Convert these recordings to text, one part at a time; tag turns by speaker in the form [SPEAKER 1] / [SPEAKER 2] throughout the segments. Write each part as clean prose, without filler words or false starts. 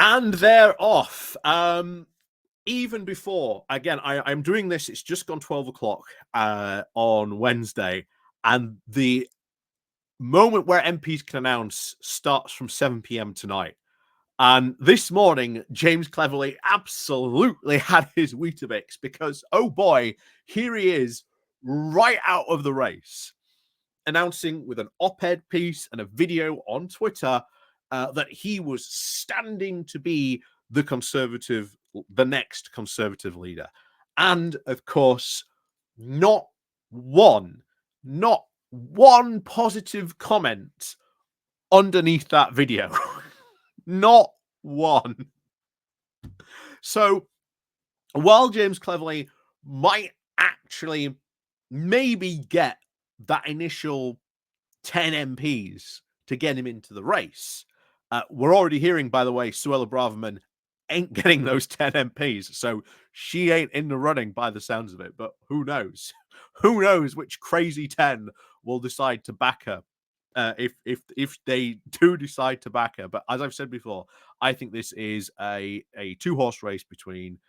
[SPEAKER 1] And they're off. Even before, again, I'm doing this, it's just gone 12 o'clock on Wednesday, and the moment where MPs can announce starts from 7 p.m. tonight. And this morning, James Cleverly absolutely had his Weetabix because, oh boy, here he is right out of the race, announcing with an op-ed piece and a video on Twitter that he was standing to be the next Conservative leader. And of course, not one positive comment underneath that video. Not one. So while James Cleverly might actually maybe get that initial 10 MPs to get him into the race, we're already hearing, by the way, Suella Braverman ain't getting those 10 MPs. So she ain't in the running by the sounds of it. But who knows? Who knows which crazy 10 will decide to back her if they do decide to back her. But as I've said before, I think this is a two-horse race between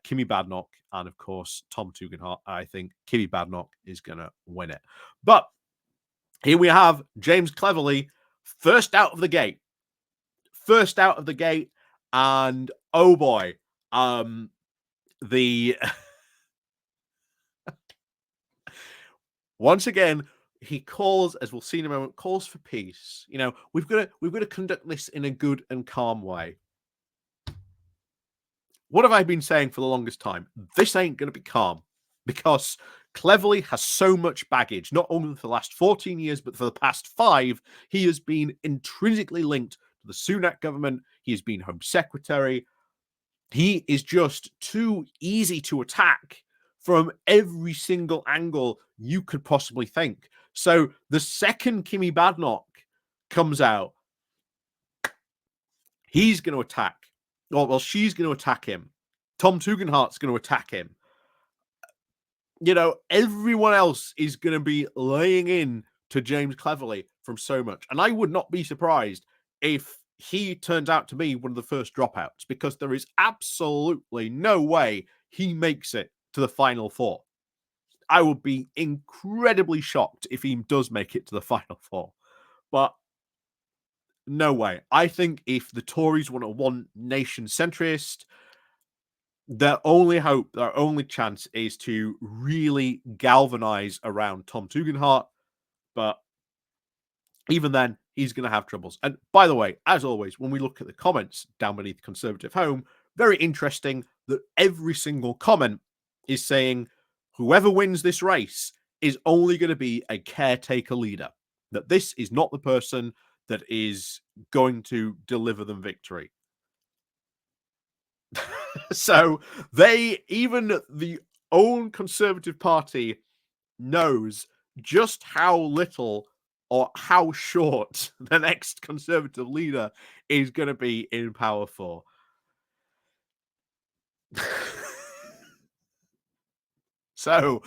[SPEAKER 1] Kimmy Badenoch and, of course, Tom Tugendhat. I think Kimmy Badenoch is going to win it. But here we have James Cleverly first out of the gate. And oh boy, the once again, he calls, as we'll see in a moment, calls for peace. You know, we've got to conduct this in a good and calm way. What have I been saying for the longest time? This ain't going to be calm because Cleverly has so much baggage, not only for the last 14 years, but for the past 5. He has been intrinsically linked to the Sunak government. He has been Home Secretary. He is just too easy to attack from every single angle you could possibly think. So the second Kimmy Badenoch comes out, he's going to attack. Well, she's going to attack him. Tom Tugendhat's going to attack him. You know, everyone else is going to be laying in to James Cleverly from so much. And I would not be surprised if he turns out to be one of the first dropouts, because there is absolutely no way he makes it to the final 4. I would be incredibly shocked if he does make it to the final 4. But no way. I think if the Tories want a one nation centrist, their only hope, their only chance is to really galvanize around Tom Tugendhat. But even then, he's going to have troubles. And by the way, as always, when we look at the comments down beneath Conservative Home, very interesting that every single comment is saying whoever wins this race is only going to be a caretaker leader, that this is not the person that is going to deliver them victory. So even the own Conservative Party knows just how little or how short the next Conservative leader is going to be in power for. So,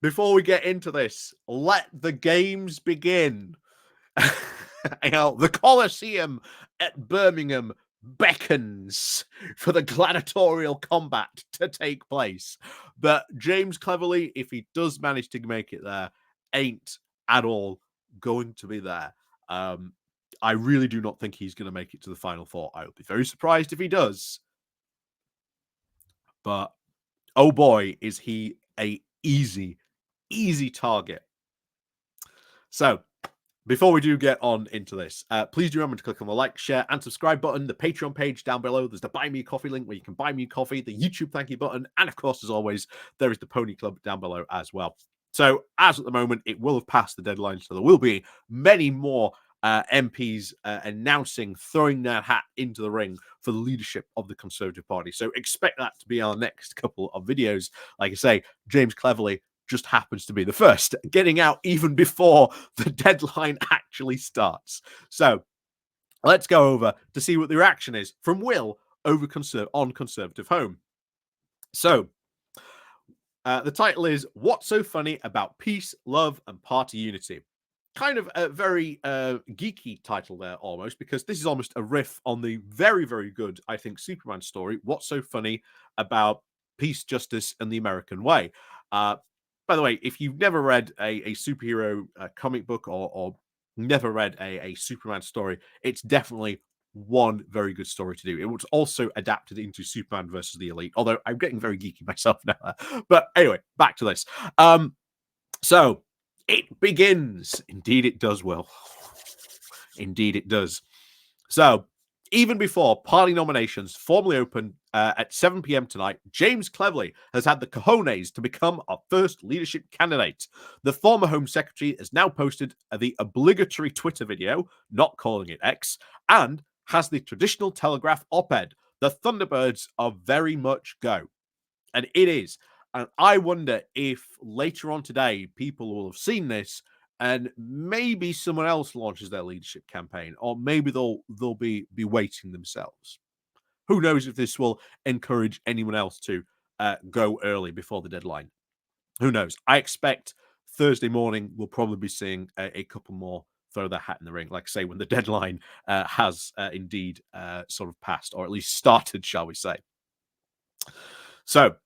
[SPEAKER 1] before we get into this, let the games begin. You know, the Colosseum at Birmingham beckons for the gladiatorial combat to take place. But James Cleverly, if he does manage to make it there, ain't at all going to be there. I really do not think he's going to make it to the final 4. I would be very surprised if he does. But oh boy, is he a easy target. So, before we do get on into this, please do remember to click on the like, share, and subscribe button, the Patreon page down below. There's the Buy Me a Coffee link where you can buy me a coffee, the YouTube thank you button, and of course, as always, there is the Pony Club down below as well. So, as at the moment, it will have passed the deadline, so there will be many more MPs announcing, throwing their hat into the ring for the leadership of the Conservative Party. So, expect that to be our next couple of videos. Like I say, James Cleverly just happens to be the first, getting out even before the deadline actually starts. So let's go over to see what the reaction is from Will over on Conservative Home. So the title is, "What's so funny about peace, love, and party unity?" kind of a very geeky title there almost, because this is almost a riff on the very, very good, I think, Superman story. What's so funny about peace, justice, and the American way? By the way, if you've never read a superhero comic book or never read a Superman story, it's definitely one very good story to do. It was also adapted into Superman versus the Elite, although I'm getting very geeky myself now. But anyway, back to this. So it begins. Indeed, it does, Will. Indeed, it does. So, even before party nominations formally open at 7 p.m. tonight, James Cleverly has had the cojones to become our first leadership candidate. The former Home Secretary has now posted the obligatory Twitter video, not calling it X, and has the traditional Telegraph op-ed. The Thunderbirds are very much go. And it is. And I wonder if later on today, people will have seen this and maybe someone else launches their leadership campaign, or maybe they'll be waiting themselves. Who knows if this will encourage anyone else to go early before the deadline? Who knows? I expect Thursday morning we'll probably be seeing a couple more throw their hat in the ring, like I say, when the deadline has indeed sort of passed, or at least started, shall we say. So,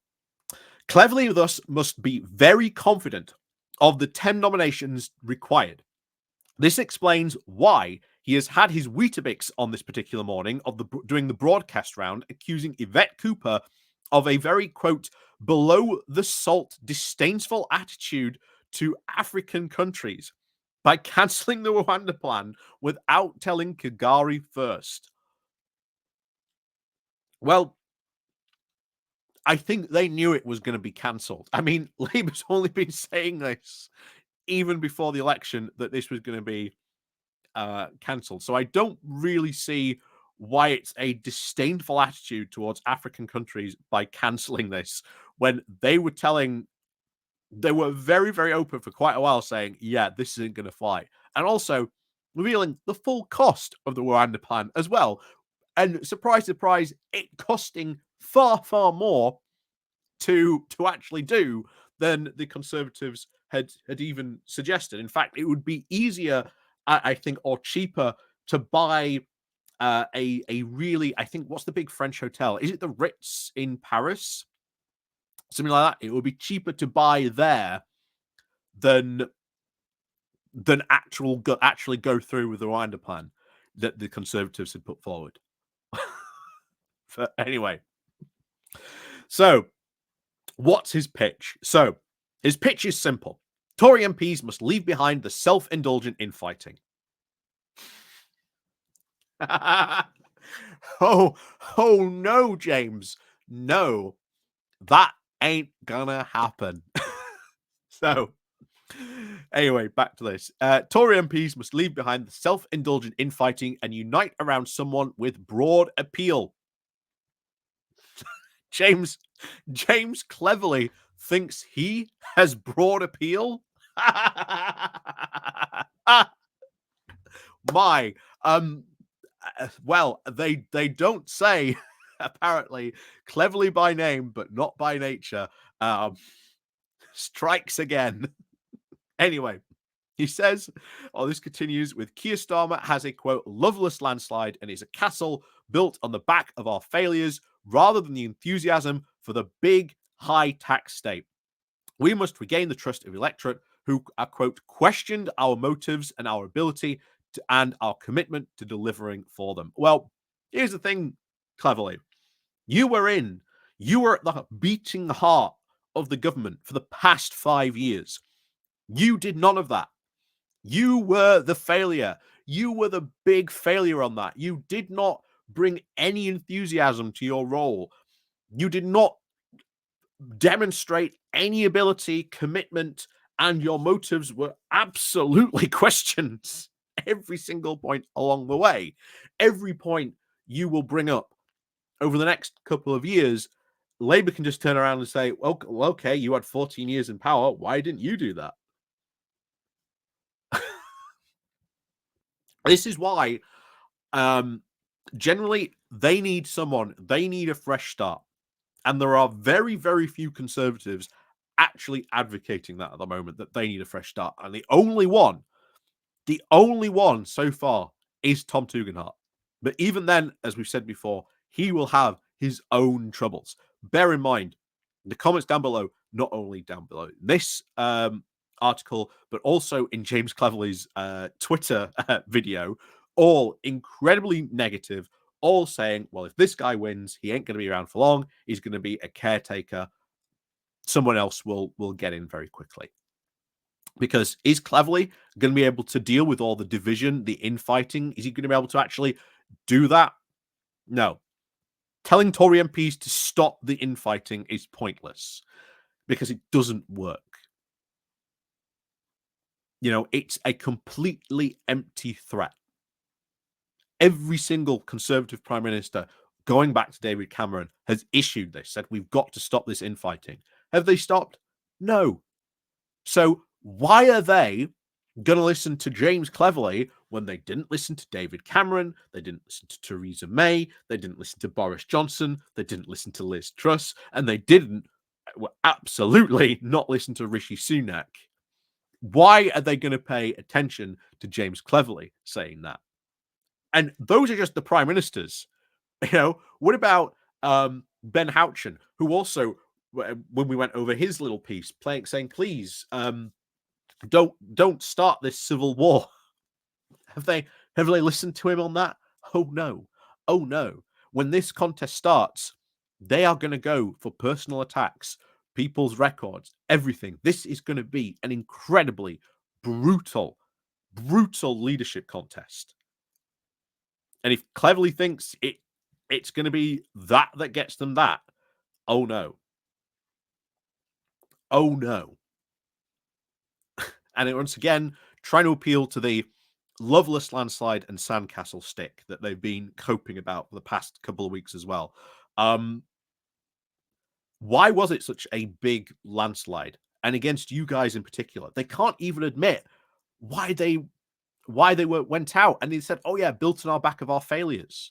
[SPEAKER 1] Cleverly thus must be very confident of the 10 nominations required. This explains why he has had his Weetabix on this particular morning of doing the broadcast round, accusing Yvette Cooper of a very, quote, below the salt, disdainful attitude to African countries by cancelling the Rwanda plan without telling Kagari first. Well, I think they knew it was going to be cancelled. I mean, Labour's only been saying this even before the election, that this was going to be cancelled. So I don't really see why it's a disdainful attitude towards African countries by cancelling this, when they were very, very open for quite a while saying, yeah, this isn't going to fly. And also revealing the full cost of the Rwanda plan as well. And surprise, surprise, it costing far, far more to actually do than the Conservatives had even suggested. In fact, it would be easier, I think, or cheaper to buy a really, I think, what's the big French hotel? Is it the Ritz in Paris? Something like that. It would be cheaper to buy there than actually go through with the Rwanda plan that the Conservatives had put forward. But anyway, so what's his pitch? So his pitch is simple. Tory MPs must leave behind the self-indulgent infighting. oh no, James. No, that ain't gonna happen. So, anyway, back to this. Tory MPs must leave behind the self-indulgent infighting and unite around someone with broad appeal. James Cleverly thinks he has broad appeal. My, well, they don't say, apparently, Cleverly by name but not by nature. Strikes again. Anyway, he says, this continues with Keir Starmer has a, quote, loveless landslide and is a castle built on the back of our failures rather than the enthusiasm for the big, high tax state. We must regain the trust of electorate who are, quote, questioned our motives and our ability and our commitment to delivering for them. Well, here's the thing, Cleverly. You were at the beating heart of the government for the past 5 years. You did none of that. You were the failure. You were the big failure on that. You did not bring any enthusiasm to your role. You did not demonstrate any ability, commitment, and your motives were absolutely questioned every single point along the way. Every point you will bring up over the next couple of years, Labour can just turn around and say, well, okay, you had 14 years in power. Why didn't you do that? This is why generally they need a fresh start. And there are very, very few Conservatives actually advocating that at the moment, that they need a fresh start. And the only one The only one so far is Tom Tugendhat. But even then, as we've said before, he will have his own troubles. Bear in mind, the comments down below, not only down below this article, but also in James Cleverly's Twitter video, all incredibly negative, all saying, well, if this guy wins, he ain't going to be around for long. He's going to be a caretaker. Someone else will get in very quickly. Because is Cleverly going to be able to deal with all the division, the infighting? Is he going to be able to actually do that? No. Telling Tory MPs to stop the infighting is pointless because it doesn't work. You know, it's a completely empty threat. Every single Conservative Prime Minister, going back to David Cameron, has issued this, said we've got to stop this infighting. Have they stopped? No. So why are they going to listen to James Cleverly when they didn't listen to David Cameron, they didn't listen to Theresa May, they didn't listen to Boris Johnson, they didn't listen to Liz Truss, and they were absolutely not listen to Rishi Sunak? Why are they going to pay attention to James Cleverly saying that? And those are just the prime ministers. You know, what about Ben Houchen, who also, when we went over his little piece, saying, please, don't start this civil war. Have they listened to him on that? Oh no. Oh no. When this contest starts, they are going to go for personal attacks, people's records, everything. This is going to be an incredibly brutal leadership contest. And if Cleverly thinks it's going to be that gets them that, oh no. Oh no. And once again, trying to appeal to the loveless landslide and sandcastle stick that they've been coping about for the past couple of weeks as well. Why was it such a big landslide? And against you guys in particular, they can't even admit why they went out. And they said, oh yeah, built on our back of our failures.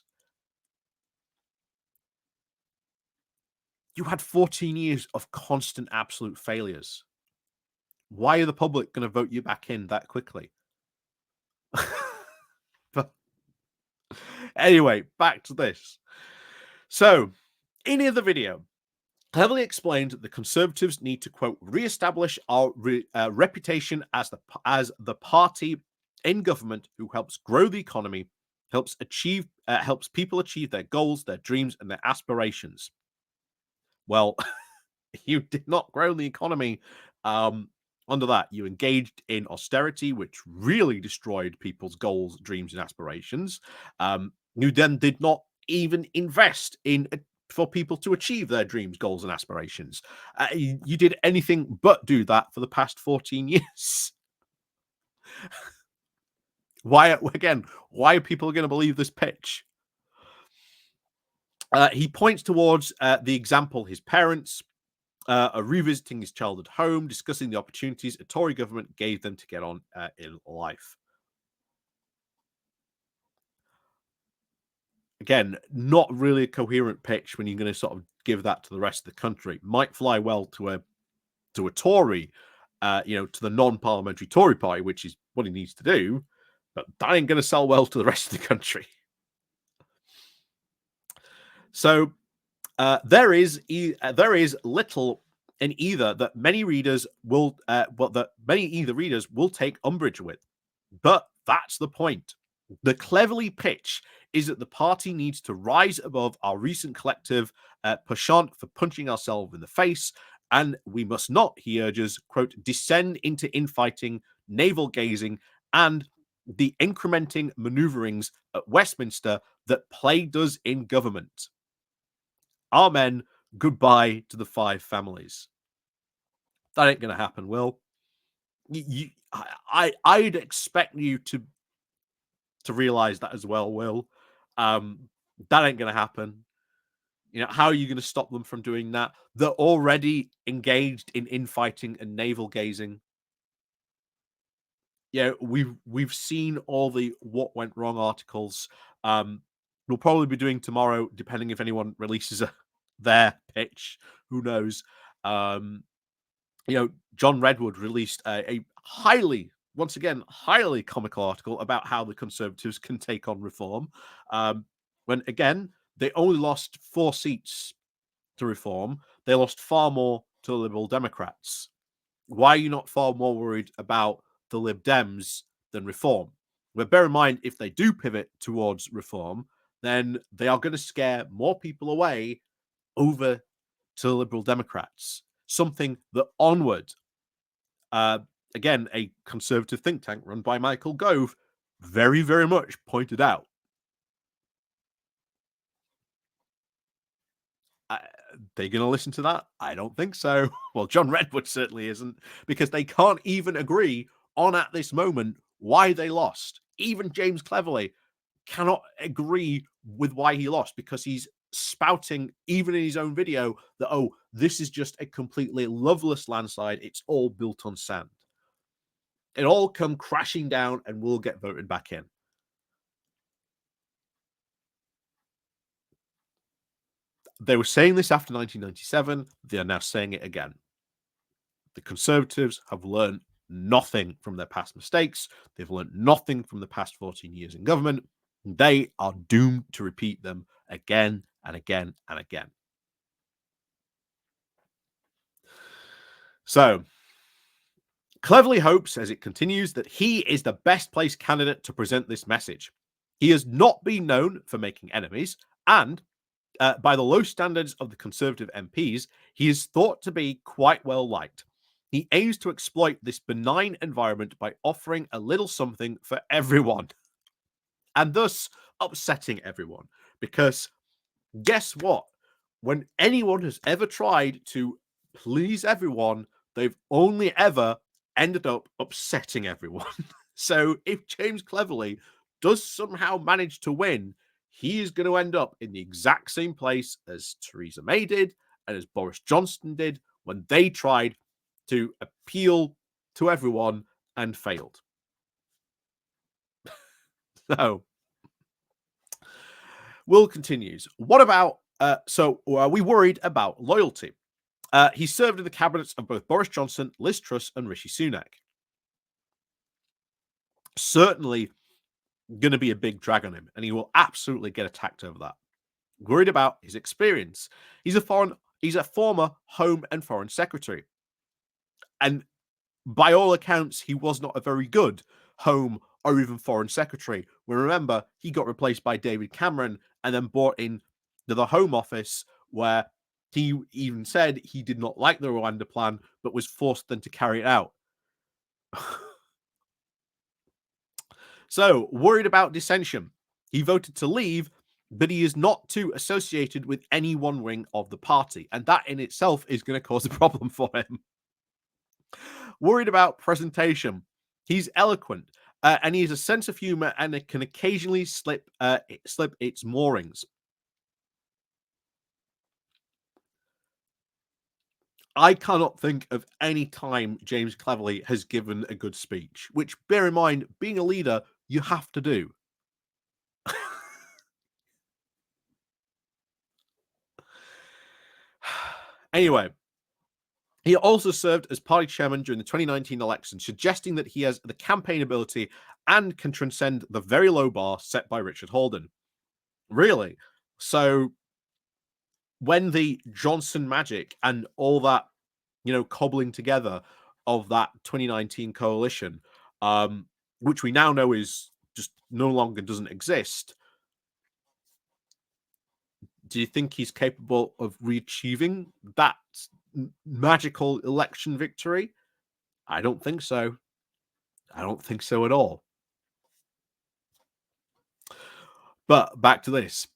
[SPEAKER 1] You had 14 years of constant absolute failures. Why are the public going to vote you back in that quickly? But anyway, back to this. So, in the video, Cleverly explained that the Conservatives need to, quote, re-establish our reputation as the party in government who helps grow the economy, helps people achieve their goals, their dreams, and their aspirations. Well, you did not grow the economy under that. You engaged in austerity, which really destroyed people's goals, dreams, and aspirations. You then did not even invest for people to achieve their dreams, goals, and aspirations. You did anything but do that for the past 14 years. Why are people going to believe this pitch? He points towards the example his parents are revisiting his childhood home, discussing the opportunities a Tory government gave them to get on in life. Again, not really a coherent pitch when you're going to sort of give that to the rest of the country. Might fly well to a Tory, to the non-parliamentary Tory party, which is what he needs to do, but that ain't going to sell well to the rest of the country. So there is little in either that many readers will take umbrage with, but that's the point. The Cleverly pitch is that the party needs to rise above our recent collective penchant for punching ourselves in the face, and we must not, he urges, quote, descend into infighting, navel gazing, and the incrementing maneuverings at Westminster that plagued us in government. Amen. Goodbye to the five families. That ain't going to happen, Will. I'd expect you to realize that as well, Will. That ain't going to happen. You know, how are you going to stop them from doing that? They're already engaged in infighting and navel gazing. Yeah, we've seen all the what went wrong articles. We'll probably be doing tomorrow, depending if anyone releases their pitch. Who knows? John Redwood released a highly once again, highly comical article about how the Conservatives can take on reform. When again, they only lost 4 seats to reform, they lost far more to the Liberal Democrats. Why are you not far more worried about the Lib Dems than reform? But bear in mind, if they do pivot towards reform, then they are going to scare more people away over to the Liberal Democrats. Something that Onward, again, a conservative think tank run by Michael Gove, very, very much pointed out. They're going to listen to that? I don't think so. Well, John Redwood certainly isn't, because they can't even agree on at this moment why they lost. Even James Cleverly cannot agree with why he lost, because he's spouting, even in his own video, that, oh, this is just a completely loveless landslide. It's all built on sand. It'll all come crashing down and we'll get voted back in. They were saying this after 1997. They are now saying it again. The Conservatives have learned nothing from their past mistakes. They've learned nothing from the past 14 years in government. They are doomed to repeat them again and again and again. So, Cleverly hopes, as it continues, that he is the best placed candidate to present this message. He has not been known for making enemies, and by the low standards of the Conservative MPs, he is thought to be quite well liked. He aims to exploit this benign environment by offering a little something for everyone, and thus upsetting everyone. Because guess what? When anyone has ever tried to please everyone, they've only ever ended up upsetting everyone. So if James Cleverly does somehow manage to win, he is going to end up in the exact same place as Theresa May did and as Boris Johnson did when they tried to appeal to everyone and failed. So, Will continues. What about, are we worried about loyalty? He served in the cabinets of both Boris Johnson, Liz Truss, and Rishi Sunak. Certainly going to be a big drag on him, and he will absolutely get attacked over that. Worried about his experience. He's a former Home and Foreign Secretary. And by all accounts, he was not a very good Home or even Foreign Secretary. We remember he got replaced by David Cameron and then brought in to the Home Office, where he even said he did not like the Rwanda plan, but was forced then to carry it out. So, worried about dissension. He voted to leave, but he is not too associated with any one wing of the party. And that in itself is going to cause a problem for him. Worried about presentation. He's eloquent, and he has a sense of humor and it can occasionally slip its moorings. I cannot think of any time James Cleverly has given a good speech, which, bear in mind, being a leader, you have to do. Anyway, he also served as party chairman during the 2019 election, suggesting that he has the campaign ability and can transcend the very low bar set by Richard Holden. Really? So when the Johnson magic and all that, cobbling together of that 2019 coalition, which we now know is just no longer doesn't exist, do you think he's capable of reachieving that magical election victory? I don't think so. I don't think so at all. But back to this.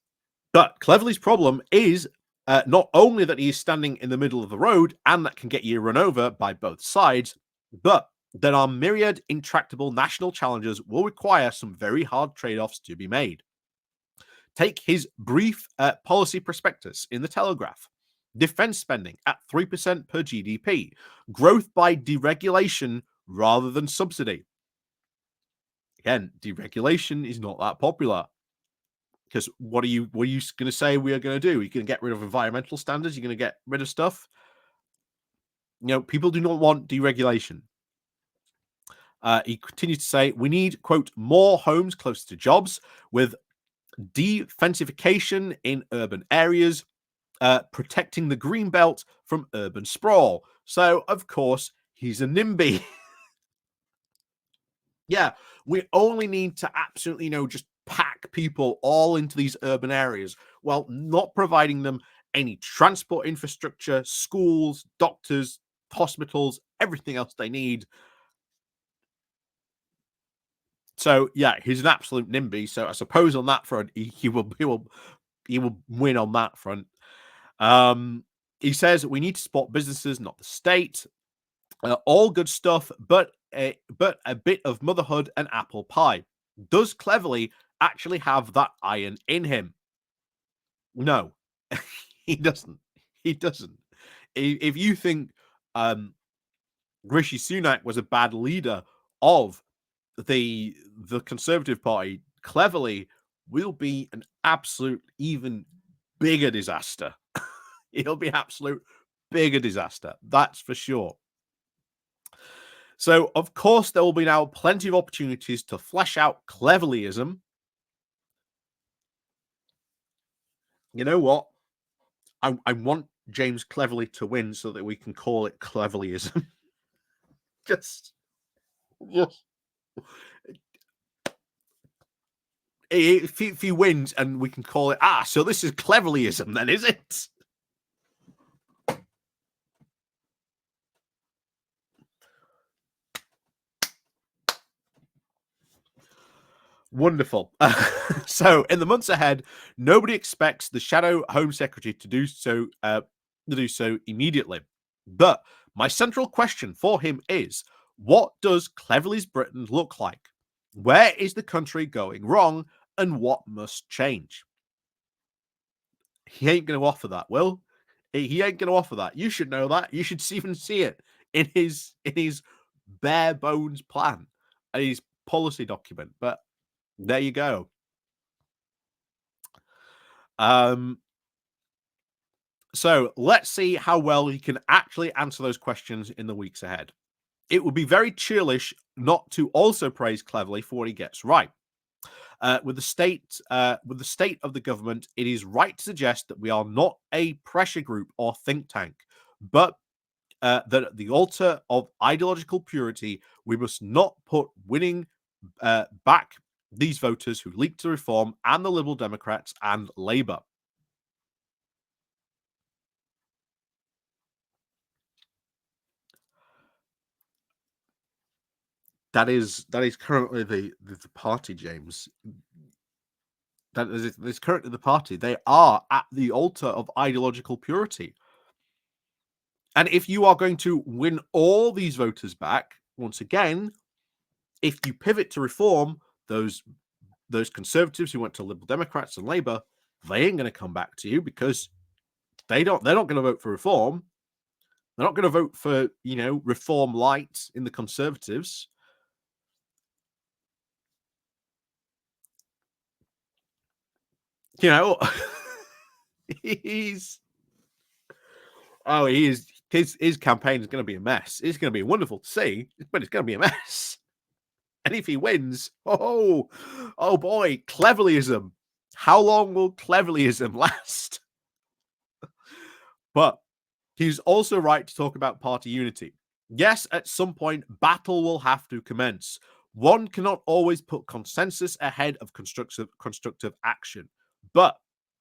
[SPEAKER 1] But Cleverly's problem is not only that he is standing in the middle of the road and that can get you run over by both sides, but that our myriad intractable national challenges will require some very hard trade-offs to be made. Take his brief policy prospectus in the Telegraph. Defense spending at 3% per GDP. Growth by deregulation rather than subsidy. Again, deregulation is not that popular. Because what are you going to say we are going to do? Are you going to get rid of environmental standards? You're going to get rid of stuff? People do not want deregulation. He continues to say, we need, quote, more homes close to jobs with defensification in urban areas, protecting the green belt from urban sprawl. So, of course, he's a NIMBY. Yeah, we only need to absolutely, just pack people all into these urban areas while not providing them any transport infrastructure, schools, doctors, hospitals, everything else they need. So yeah, he's an absolute NIMBY. So I suppose on that front, he will win on that front. He says we need to support businesses, not the state. All good stuff, but a bit of motherhood and apple pie. Does Cleverly actually have that iron in him? No, he doesn't. He doesn't. If you think Rishi Sunak was a bad leader of the Conservative Party, Cleverly will be an absolute even bigger disaster. It'll be absolute bigger disaster. That's for sure. So, of course, there will be now plenty of opportunities to flesh out Cleverlyism. You know what? I want James Cleverly to win so that we can call it Cleverlyism. just, just if he wins and we can call it, so this is Cleverlyism then, is it? Wonderful. So, in the months ahead, nobody expects the Shadow Home Secretary to do so immediately. But my central question for him is: what does Cleverly's Britain look like? Where is the country going wrong, and what must change? He ain't going to offer that, Will. He ain't going to offer that. You should know that. You should even see it in his bare bones plan and his policy document. But there you go. So let's see how well he can actually answer those questions in the weeks ahead. It would be very churlish not to also praise Cleverly for what he gets right. With the state of the government, it is right to suggest that we are not a pressure group or think tank, but that at the altar of ideological purity, we must not put winning back these voters who leaked to reform and the Liberal Democrats and Labour. That is currently the party, James. That is currently the party. They are at the altar of ideological purity. And if you are going to win all these voters back, once again, if you pivot to reform, those conservatives who went to Liberal Democrats and Labour, they ain't going to come back to you because they're not going to vote for reform. They're not going to vote for, reform light in the Conservatives. He's he is his campaign is going to be a mess. It's going to be wonderful to see, but it's going to be a mess. And if he wins, oh boy, Cleverlyism. How long will Cleverlyism last? But he's also right to talk about party unity. Yes, at some point, battle will have to commence. One cannot always put consensus ahead of constructive action. But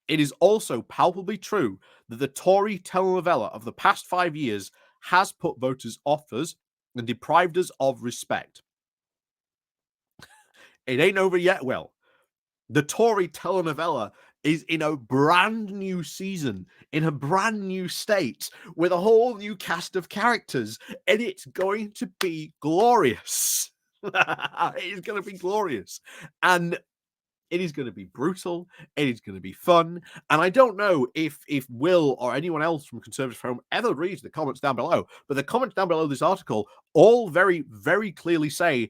[SPEAKER 1] it is also palpably true that the Tory telenovela of the past 5 years has put voters off us and deprived us of respect. It ain't over yet, Will. The Tory telenovela is in a brand new season, in a brand new state, with a whole new cast of characters, and it's going to be glorious. It is going to be glorious. And it is going to be brutal. It is going to be fun. And I don't know if Will or anyone else from Conservative Home ever reads the comments down below, but the comments down below this article all very, very clearly say,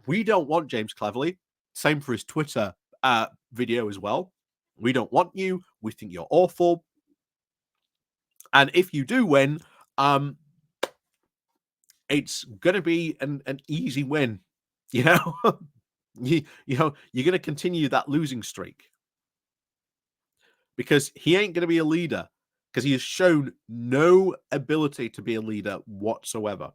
[SPEAKER 1] we don't want James Cleverly. Same for his Twitter video as well. We don't want you. We think you're awful. And if you do win, it's going to be an easy win. You know, you're going to continue that losing streak because he ain't going to be a leader because he has shown no ability to be a leader whatsoever.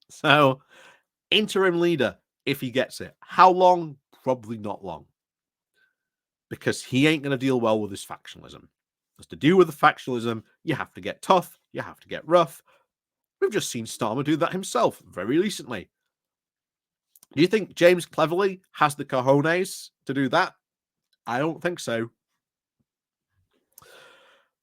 [SPEAKER 1] So, interim leader if he gets it. How long? Probably not long. Because he ain't going to deal well with this factionalism. Because to deal with the factionalism, you have to get tough, you have to get rough. We've just seen Starmer do that himself very recently. Do you think James Cleverly has the cojones to do that? I don't think so.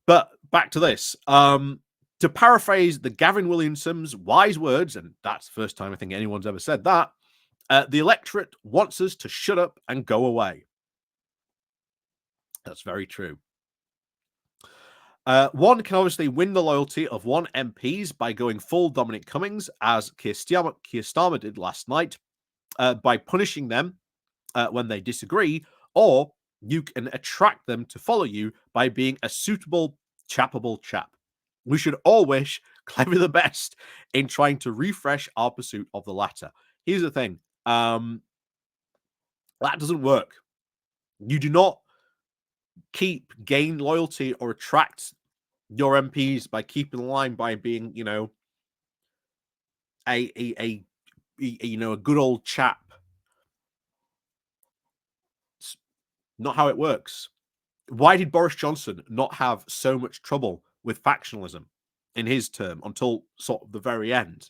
[SPEAKER 1] But back to this. To paraphrase the Gavin Williamson's wise words, and that's the first time I think anyone's ever said that, the electorate wants us to shut up and go away. That's very true. One can obviously win the loyalty of one MPs by going full Dominic Cummings, as Keir Starmer did last night, by punishing them when they disagree, or you can attract them to follow you by being a suitable, chappable chap. We should all wish Clever the best in trying to refresh our pursuit of the latter. Here's the thing. That doesn't work. You do not gain loyalty or attract your MPs by keeping the line by being, a good old chap. It's not how it works. Why did Boris Johnson not have so much trouble with factionalism in his term until sort of the very end?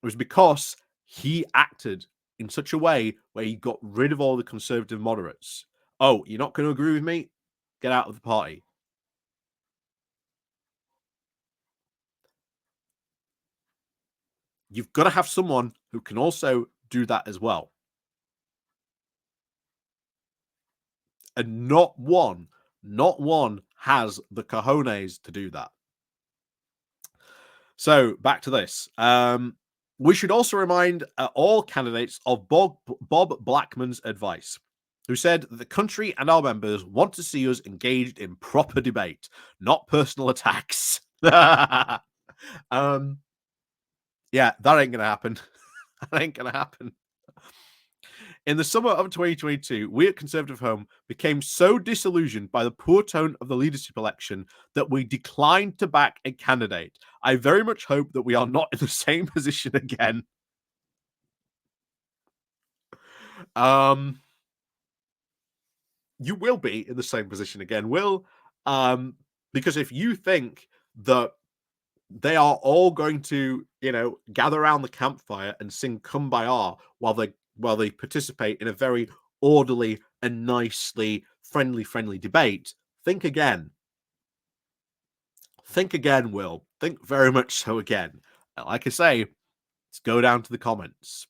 [SPEAKER 1] It was because he acted in such a way where he got rid of all the conservative moderates. Oh, you're not going to agree with me? Get out of the party. You've got to have someone who can also do that as well. And not one has the cojones to do that. So back to this. We should also remind all candidates of Bob Blackman's advice, who said that the country and our members want to see us engaged in proper debate, not personal attacks. Yeah, that ain't going to happen. That ain't going to happen. In the summer of 2022, we at Conservative Home became so disillusioned by the poor tone of the leadership election that we declined to back a candidate. I very much hope that we are not in the same position again. You will be in the same position again, Will, because if you think that they are all going to, gather around the campfire and sing Kumbaya while they participate in a very orderly and nicely friendly debate, think again. Think again, Will. Think very much so again. Like I say, let's go down to the comments.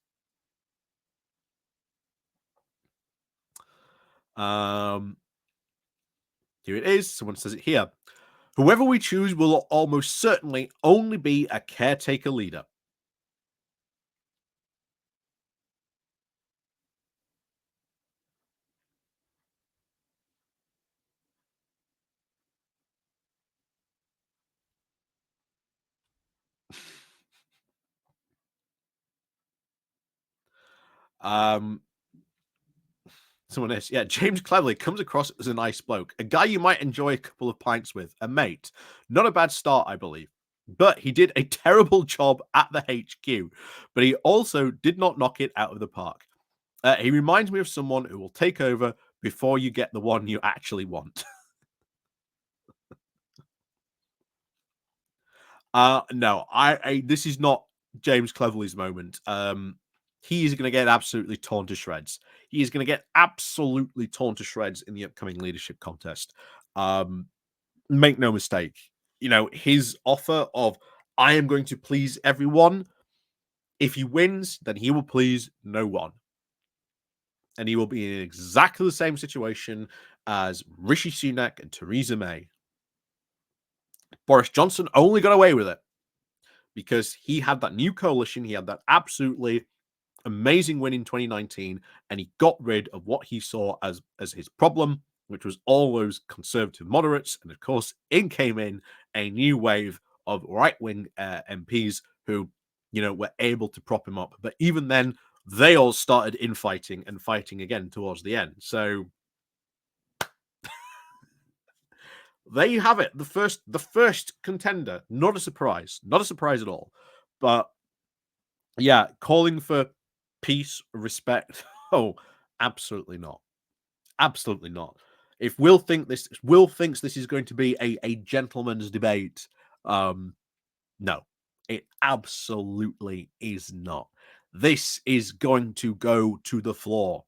[SPEAKER 1] Here it is. Someone says it here. Whoever we choose will almost certainly only be a caretaker leader. Someone is, James Cleverly comes across as a nice bloke, a guy you might enjoy a couple of pints with, a mate. Not a bad start, I believe. But he did a terrible job at the HQ, but he also did not knock it out of the park. He reminds me of someone who will take over before you get the one you actually want. No, this is not James Cleverly's moment. He is going to get absolutely torn to shreds. He is going to get absolutely torn to shreds in the upcoming leadership contest. Make no mistake. His offer of, I am going to please everyone. If he wins, then he will please no one. And he will be in exactly the same situation as Rishi Sunak and Theresa May. Boris Johnson only got away with it because he had that new coalition. He had that absolutely amazing win in 2019, and he got rid of what he saw as his problem which was all those conservative moderates. And of course, in came in a new wave of right-wing MPs who, were able to prop him up. But even then, they all started infighting and fighting again towards the end. So there you have it. The first contender. Not a surprise. Not a surprise at all. But yeah, calling for peace, respect. Oh, absolutely not. Absolutely not. If Will thinks this is going to be a gentleman's debate, no, it absolutely is not. This is going to go to the floor.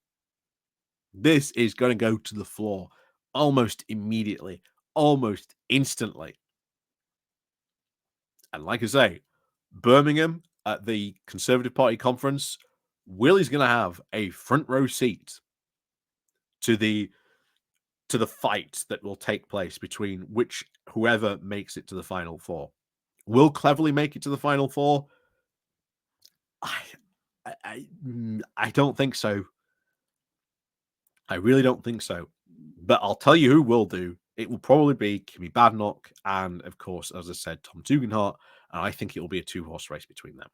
[SPEAKER 1] This is going to go to the floor almost immediately, almost instantly. And like I say, Birmingham at the Conservative Party conference, Will is going to have a front row seat to the fight that will take place between whoever makes it to the final four. Will Cleverly make it to the final four? I don't think so. I really don't think so. But I'll tell you who will do. It will probably be Kimmy Badenoch and, of course, as I said, Tom Tugendhat. And I think it will be a two-horse race between them.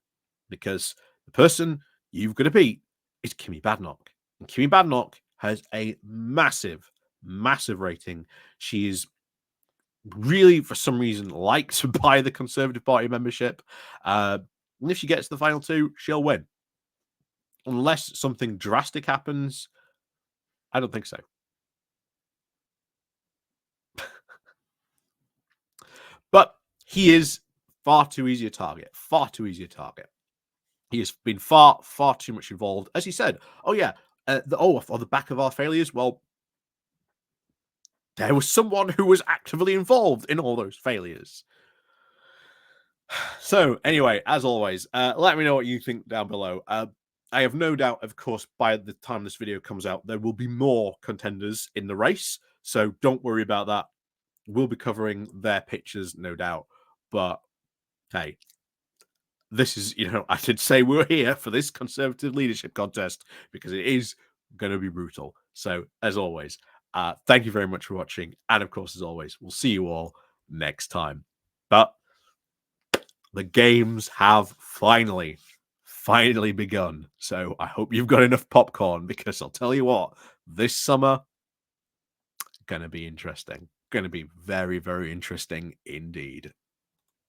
[SPEAKER 1] Because the person you've got to beat is Kimmy Badenoch. And Kimmy Badenoch has a massive, massive rating. She is really, for some reason, liked by the Conservative Party membership. And if she gets to the final two, she'll win. Unless something drastic happens, I don't think so. But he is far too easy a target. Far too easy a target. He has been far, far too much involved. As he said, oh, yeah, on the back of our failures, well, there was someone who was actively involved in all those failures. So, anyway, as always, let me know what you think down below. I have no doubt, of course, by the time this video comes out, there will be more contenders in the race. So don't worry about that. We'll be covering their pictures, no doubt. But hey, this is, I did say we were here for this Conservative leadership contest because it is going to be brutal. So, as always, thank you very much for watching. And of course, as always, we'll see you all next time. But the games have finally begun. So I hope you've got enough popcorn because I'll tell you what, this summer, going to be interesting. Going to be very, very interesting indeed.